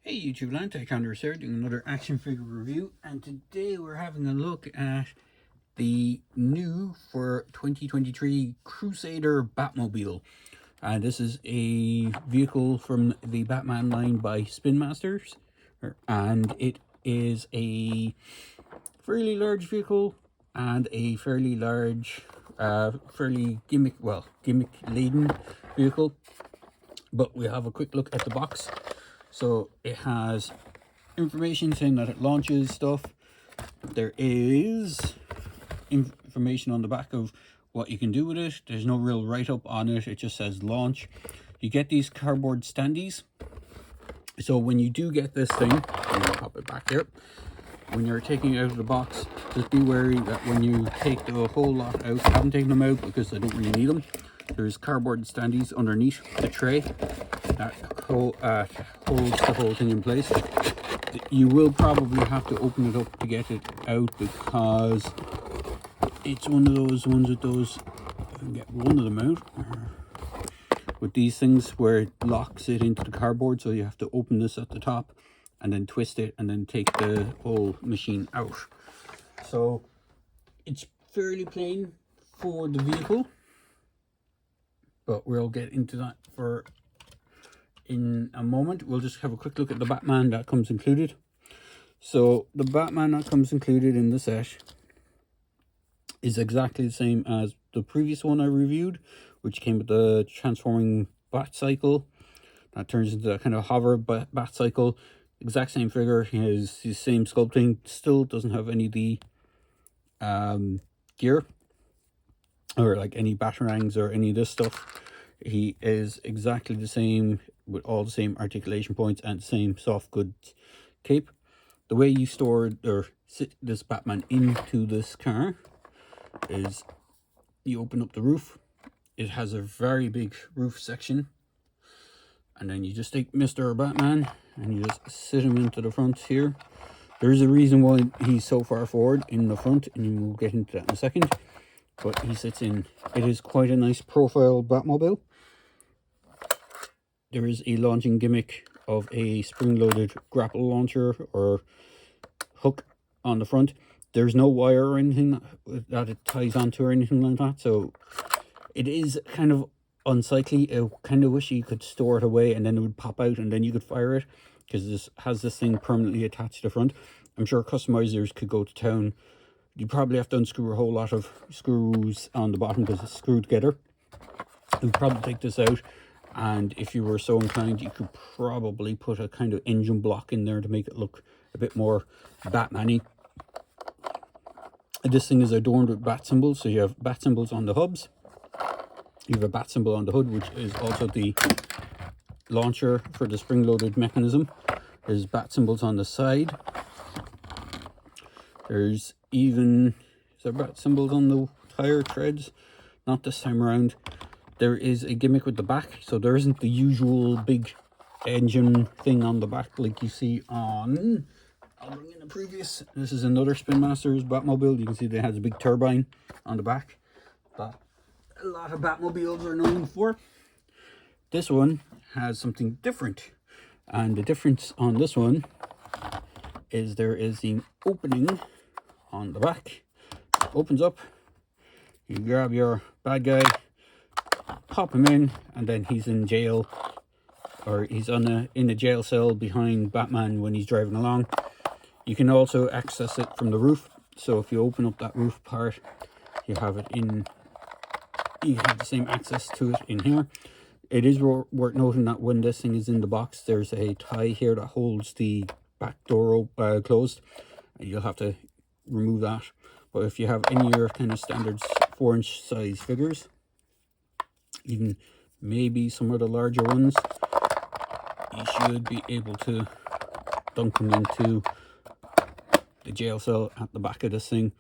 Hey YouTube land, Taekwondo here doing another action figure review, and today we're having a look at the new for 2023 Crusader Batmobile. This is a vehicle from the Batman line by Spin Masters, and it is a fairly large vehicle and a fairly large, fairly gimmick laden vehicle. But we have a quick look at the box. So it has information saying that it launches stuff. There is information on the back of what you can do with it. There's no real write-up on it. It just says launch. You get these cardboard standees. So when you do get this thing, I'm gonna pop it back there. When you're taking it out of the box, just be wary that when you take the whole lot out, I haven't taken them out because I don't really need them. There's cardboard standees underneath the tray that holds the whole thing in place. You will probably have to open it up to get it out because it's one of those ones with those, if I can get one of them out, with these things where it locks it into the cardboard, so you have to open this at the top and then twist it and then take the whole machine out. So it's fairly plain for the vehicle, but we'll get into that in a moment. We'll just have a quick look at the Batman that comes included. So the Batman that comes included in the set is exactly the same as the previous one I reviewed, which came with the transforming bat cycle that turns into that kind of hover bat cycle. Exact same figure. He has the same sculpting, still doesn't have any of the gear or like any batarangs or any of this stuff. He is exactly the same with all the same articulation points and the same soft goods cape. The way you store or sit this Batman into this car is you open up the roof. It has a very big roof section, and then you just take Mr. Batman and you just sit him into the front here. There's a reason why he's so far forward in the front, and we'll get into that in a second. But he sits in. It is quite a nice profile Batmobile. There is a launching gimmick of a spring-loaded grapple launcher or hook on the front. There's no wire or anything that it ties onto or anything like that, so it is kind of unsightly. I kind of wish you could store it away and then it would pop out and then you could fire it, because this has this thing permanently attached to the front. I'm sure customizers could go to town. You probably have to unscrew a whole lot of screws on the bottom because it's screwed together. You'd probably take this out, and if you were so inclined, you could probably put a kind of engine block in there to make it look a bit more Batman-y. This thing is adorned with bat symbols, so you have bat symbols on the hubs. You have a bat symbol on the hood, which is also the launcher for the spring-loaded mechanism. There's bat symbols on the side. There's even bat symbols on the tire treads. Not this time around. There is a gimmick with the back, so there isn't the usual big engine thing on the back like you see on, I'll bring in a previous, this is another Spin Masters Batmobile. You can see they has a big turbine on the back that a lot of Batmobiles are known for. This one has something different, and the difference on this one is there is an opening on the back. It opens up, you grab your bad guy, pop him in, and then he's in jail, or he's in a jail cell behind Batman when he's driving along. You can also access it from the roof, so if you open up that roof part, you have it in, you have the same access to it in here. It is worth noting that when this thing is in the box, there's a tie here that holds the back door closed, and you'll have to remove that. But if you have any of your kind of standard 4-inch size figures, even maybe some of the larger ones, you should be able to dunk them into the jail cell at the back of this thing.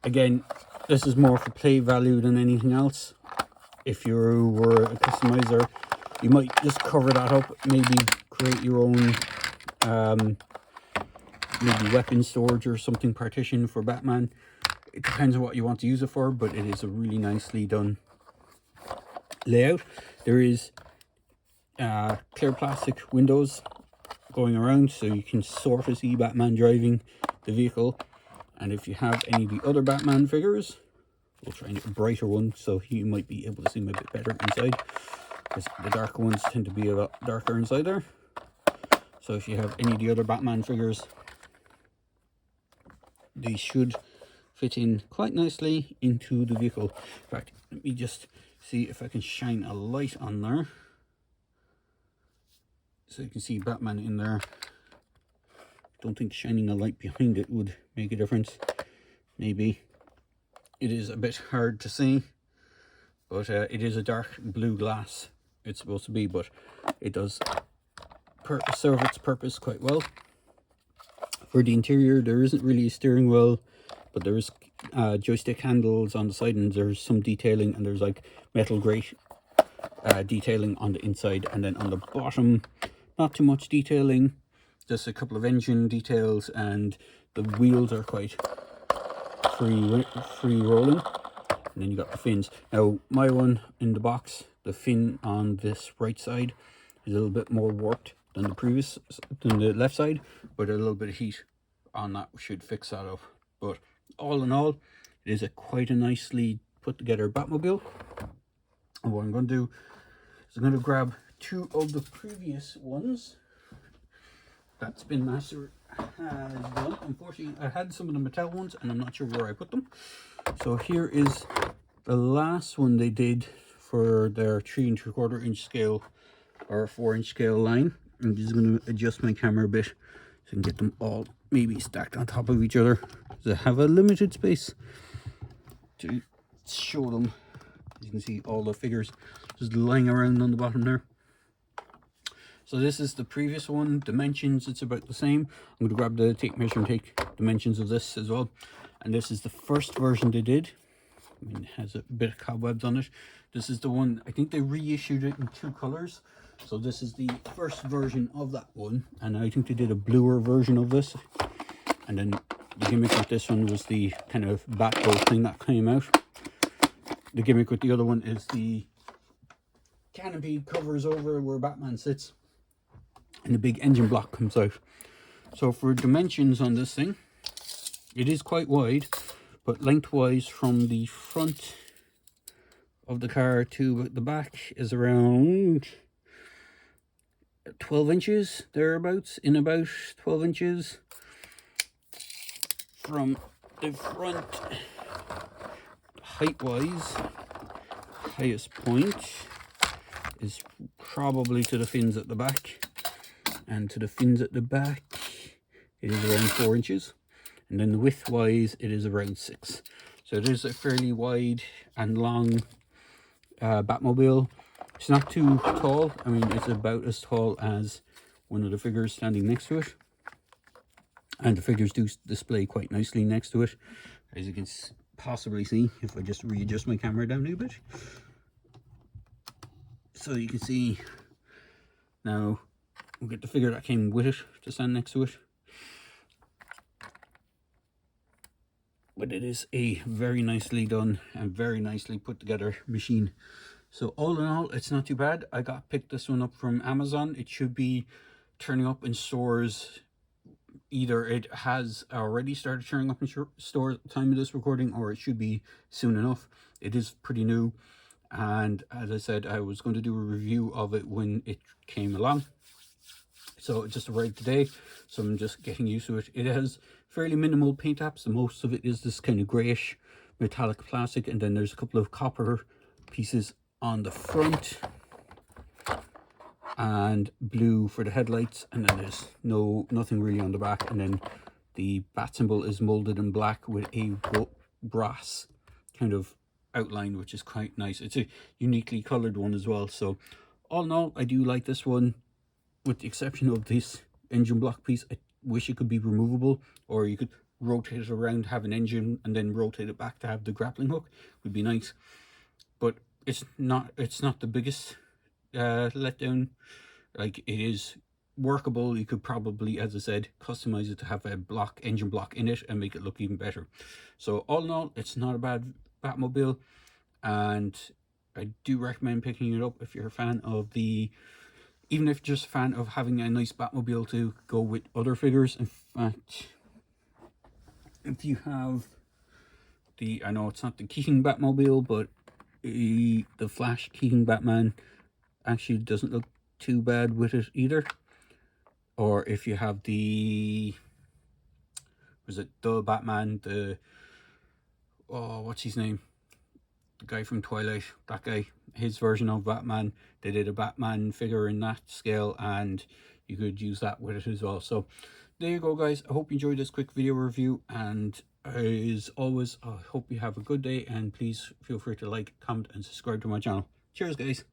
Again, this is more for play value than anything else. If you were a customizer, you might just cover that up, maybe create your own maybe weapon storage or something partition for Batman. It depends on what you want to use it for, but it is a really nicely done layout. There is clear plastic windows going around, so you can sort of see Batman driving the vehicle. And if you have any of the other Batman figures, we'll try and get a brighter one so you might be able to see them a bit better inside, because the darker ones tend to be a lot darker inside there. So if you have any of the other Batman figures, they should fit in quite nicely into the vehicle. In fact, let me just see if I can shine a light on there so you can see Batman in there. Don't think shining a light behind it would make a difference. Maybe. It is a bit hard to see, but it is a dark blue glass it's supposed to be, but it does serve its purpose quite well. For the interior, there isn't really a steering wheel, but there is joystick handles on the side, and there's some detailing, and there's like metal grate detailing on the inside. And then on the bottom, not too much detailing, just a couple of engine details, and the wheels are quite free rolling. And then you got the fins. Now my one in the box, the fin on this right side is a little bit more warped than the left side, but a little bit of heat on that should fix that up. But all in all, it is quite a nicely put together Batmobile. And what I'm going to do is I'm going to grab two of the previous ones that Spin Master has done. Unfortunately, I had some of the metal ones and I'm not sure where I put them. So here is the last one they did for their 3 3/4 inch scale or 4 inch scale line. I'm just going to adjust my camera a bit so I can get them all maybe stacked on top of each other, because I have a limited space to show them. You can see all the figures just lying around on the bottom there. So this is the previous one. Dimensions, it's about the same. I'm going to grab the tape measure and take dimensions of this as well. And this is the first version they did. I mean, it has a bit of cobwebs on it. This is the one, I think they reissued it in 2 colors. So this is the first version of that one, and I think they did a bluer version of this. And then the gimmick with this one was the kind of Batboat thing that came out. The gimmick with the other one is the canopy covers over where Batman sits, and the big engine block comes out. So for dimensions on this thing, it is quite wide, but lengthwise from the front of the car to the back is around 12 inches, thereabouts, in about 12 inches. From the front, height-wise, highest point is probably to the fins at the back, and to the fins at the back it is around 4 inches, and then width-wise it is around 6. So it is a fairly wide and long Batmobile. It's not too tall. I mean, it's about as tall as one of the figures standing next to it. And the figures do display quite nicely next to it, as you can possibly see if I just readjust my camera down a bit. So you can see now, we'll get the figure that came with it to stand next to it. But it is a very nicely done and very nicely put together machine. So all in all, it's not too bad. I picked this one up from Amazon. It should be turning up in stores. Either it has already started turning up in stores at the time of this recording, or it should be soon enough. It is pretty new, and as I said, I was going to do a review of it when it came along. So it just arrived today, so I'm just getting used to it. It has fairly minimal paint apps. Most of it is this kind of grayish metallic plastic, and then there's a couple of copper pieces on the front and blue for the headlights, and then there's nothing really on the back. And then the bat symbol is molded in black with a brass kind of outline, which is quite nice. It's a uniquely colored one as well. So all in all, I do like this one, with the exception of this engine block piece. I wish it could be removable, or you could rotate it around, have an engine, and then rotate it back to have the grappling hook. Would be nice, but it's not the biggest letdown. Like, it is workable. You could probably, as I said, customize it to have a engine block in it and make it look even better. So all in all, it's not a bad Batmobile, and I do recommend picking it up if you're a fan of the even if you're just a fan of having a nice Batmobile to go with other figures. In fact, if you have the, I know it's not the Keating Batmobile, but the Flash Keating Batman actually doesn't look too bad with it either. Or if you have the, was it the Batman, the, oh, what's his name? The guy from Twilight, that guy, his version of Batman, they did a Batman figure in that scale, and you could use that with it as well. So there you go, guys. I hope you enjoyed this quick video review, and as always, I hope you have a good day, and please feel free to like, comment, and subscribe to my channel. Cheers, guys.